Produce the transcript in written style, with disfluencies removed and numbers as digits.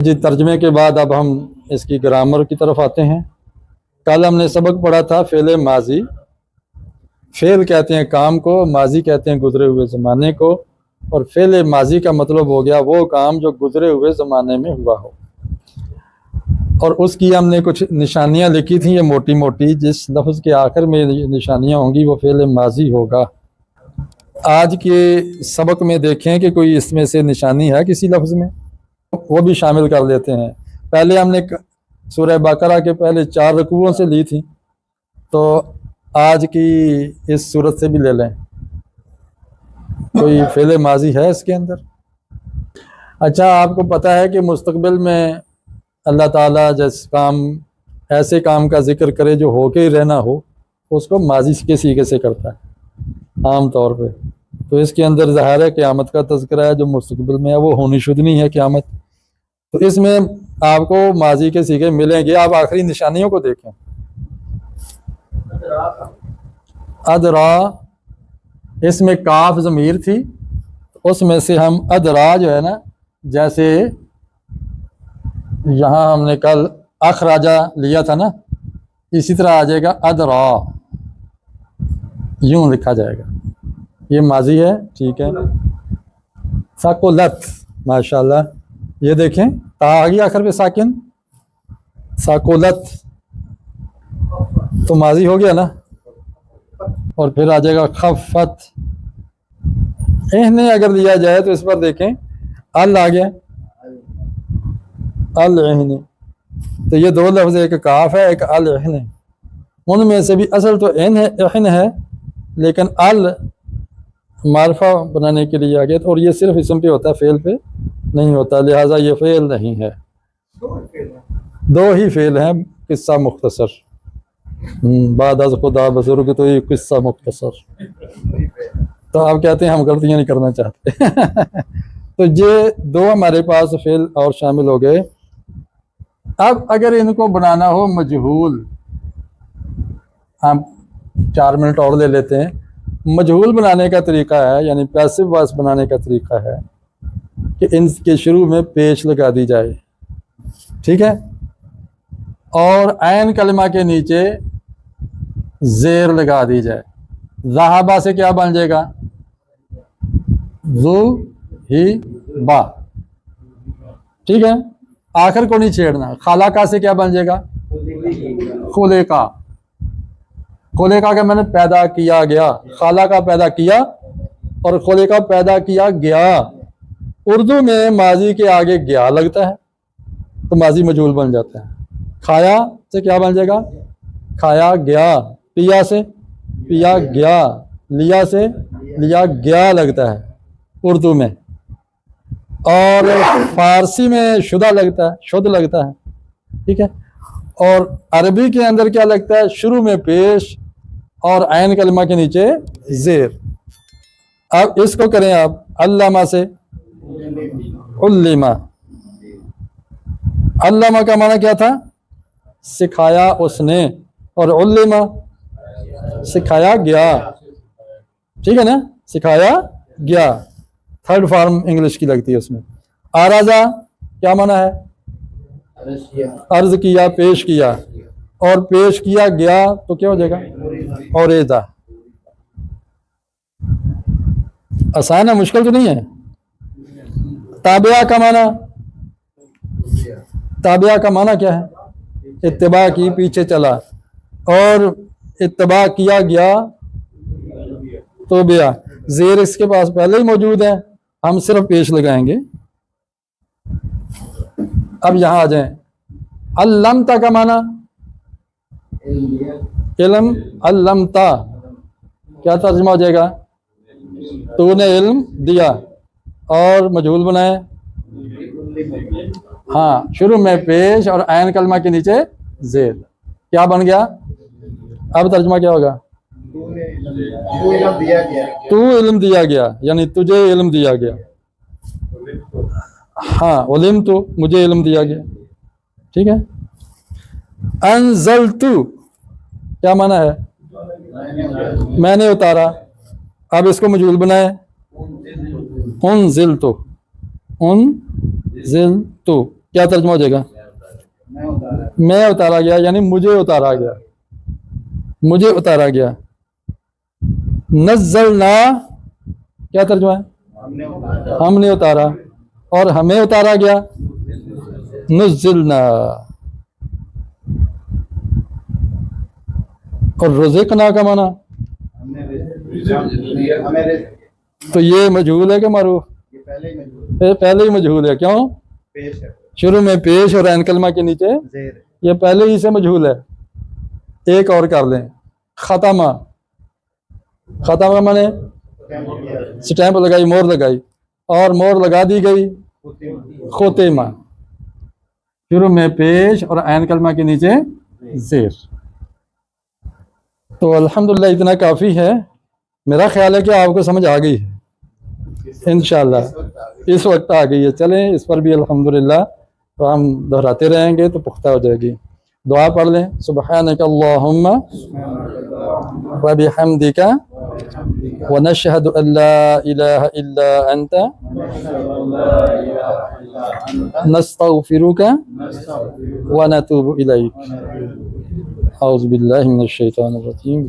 जी, तर्जमे के बाद अब हम इसकी ग्रामर की तरफ आते हैं। कल हमने सबक पढ़ा था फ़ेल माजी। फ़ेल कहते हैं काम को, माजी कहते हैं गुजरे हुए ज़माने को, और फ़ेल माजी का मतलब हो गया वो काम जो गुजरे हुए ज़माने में हुआ हो। और उसकी हमने कुछ निशानियां लिखी थी, ये मोटी मोटी, जिस लफ्ज़ के आखिर में ये निशानियां होंगी वो फ़ेल माजी होगा। आज के सबक में देखें कि कोई इसमें से निशानी है किसी लफ्ज़ में, वो भी शामिल कर लेते हैं। पहले हमने सूरह बकरा के पहले 4 रकूओं से ली थी, तो आज की इस सूरत से भी ले लें। कोई फ़ेल माजी है इसके अंदर? अच्छा, आपको पता है कि मुस्तकबिल में अल्लाह ताला जिस काम, ऐसे काम का जिक्र करे जो होके ही रहना हो, उसको माजी के सीगे से करता है आम तौर पे। तो इसके अंदर ज़ाहिर है क़यामत का तज़किरा है जो मुस्तकबिल में है, वो होनी शुद्ध नहीं है क़यामत। तो इसमें आपको माजी के सीगे मिलेंगे। आप आखिरी निशानियों को देखें। अदरा, इसमें काफ ज़मीर थी, उसमें से हम अदरा जो है ना, जैसे यहाँ हमने कल अखराजा लिया था ना, इसी तरह आ जाएगा अदरा, यूं लिखा जाएगा। ये माजी है, ठीक है। साकुलत, माशाल्लाह, ये देखें ता आ गई आखिर पे साकिन, साकुलत तो माजी हो गया ना। और फिर आ जाएगा खफत। इन्हें अगर लिया जाए तो इस पर देखें अल आ गया, अल इहने, तो ये दो लफ्ज़, एक काफ है एक अल इहने। उनमें से भी असल तो इहन है, लेकिन अल मारफा बनाने के लिए आ गया, और ये सिर्फ इसम पे होता है, फेल पे नहीं होता, लिहाजा ये फेल नहीं है। दो ही फेल हैं, किस्सा मुख्तसर, बाद अज़ खुदा बुज़ुर्ग, तो ये किस्सा मुख्तसर। तो आप कहते हैं हम गलतियां नहीं करना चाहते। तो ये दो हमारे पास फेल और शामिल हो गए। अब अगर इनको बनाना हो मजहूल, हम 4 मिनट और ले लेते हैं। मजहूल बनाने का तरीका है, यानी पैसिव वॉइस बनाने का तरीका है कि इनके शुरू में पेश लगा दी जाए, ठीक है, और ऐन कलमा के नीचे जेर लगा दी जाए। ज़हाबा से क्या बन जाएगा? जू ही बा, ठीक है, आखिर को नहीं छेड़ना। खालाका से क्या बन जाएगा? खुलेका। खुलेका का मैंने पैदा किया गया, खालाका पैदा किया और खुलेका पैदा किया गया। उर्दू में माजी के आगे गया लगता है तो माजी मजहूल बन जाता है। खाया से क्या बन जाएगा? खाया गया। पिया से पिया गया। लिया से लिया गया लगता है उर्दू में, और फारसी में शुदा लगता है, शुद्ध लगता है, ठीक है। और अरबी के अंदर क्या लगता है? शुरू में पेश और ऐन कलमा के नीचे जेर। अब इसको करें आप अल्लामा से उल्लिमा। अल्लामा का माना क्या था? सिखाया उसने, और उल्लिमा सिखाया गया, ठीक है ना, सिखाया गया। थर्ड फॉर्म इंग्लिश की लगती है उसमें। आराजा क्या माना है? अर्ज किया, पेश किया, और पेश किया गया तो क्या हो जाएगा? औरेदा। आसान है, मुश्किल तो नहीं है। ताबिया का माना, ताबिया का माना क्या है? इत्तिबा की, पीछे चला, और इत्तिबा किया गया तो बिया। जेर इसके पास पहले ही मौजूद है, हम सिर्फ पेश लगाएंगे। अब यहां आ जाएं। अल्लमता का माना इल्म, अल्लमता क्या तर्जुमा हो जाएगा? तूने इल्म दिया, और मजहूल बनाए, हाँ, शुरू में पेश और ऐन कलमा के नीचे जेर। क्या बन गया? अब तर्जुमा क्या होगा? तू इल्म दिया गया, यानी तुझे इल्म दिया गया। हाँ, उलिम तो मुझे इल्म दिया गया, ठीक है। अनज़लतु क्या माना है? मैंने उतारा। अब इसको मजहूल बनाए, उनज़िलतु, उनज़िलतु, क्या तर्जुमा हो जाएगा? मैं उतारा गया, यानी मुझे उतारा गया, मुझे उतारा गया। नज़्ज़लना क्या तर्जुमा है? हमने उतारा। और हमें उतारा गया, नुज़्ज़िलना। और रुज़िक़ना का माना, तो ये मजहूल है कि मारूफ? पहले ही मजहूल है। क्यों? शुरू में पेश और ऐन कलमा के नीचे ये पहले ही से मजहूल है। एक और कर लें, खतमा। खतमा माने स्टैंप लगाई, मोहर लगाई, और मोहर लगा दी गई खोतेमा। शुरू में पेश और ऐन कलमा के नीचे जेर। तो अल्हम्दुलिल्लाह इतना काफ़ी है। मेरा ख्याल है कि आपको समझ आ गई है इंशाअल्लाह। इस वक्त आ गई है। चलें, इस पर भी अल्हम्दुलिल्लाह तो हम दोहराते रहेंगे तो पुख्ता हो जाएगी। दुआ पढ़ लें। सुब्हानक अल्लाहुम्मा व बिहम्दिका व नशहदु अल्ला इलाहा इल्ला अंता नस्तगफिरुका व नतूबु इलैक। औज़ु बिल्लाहि मिनश शैतानिर रजीम।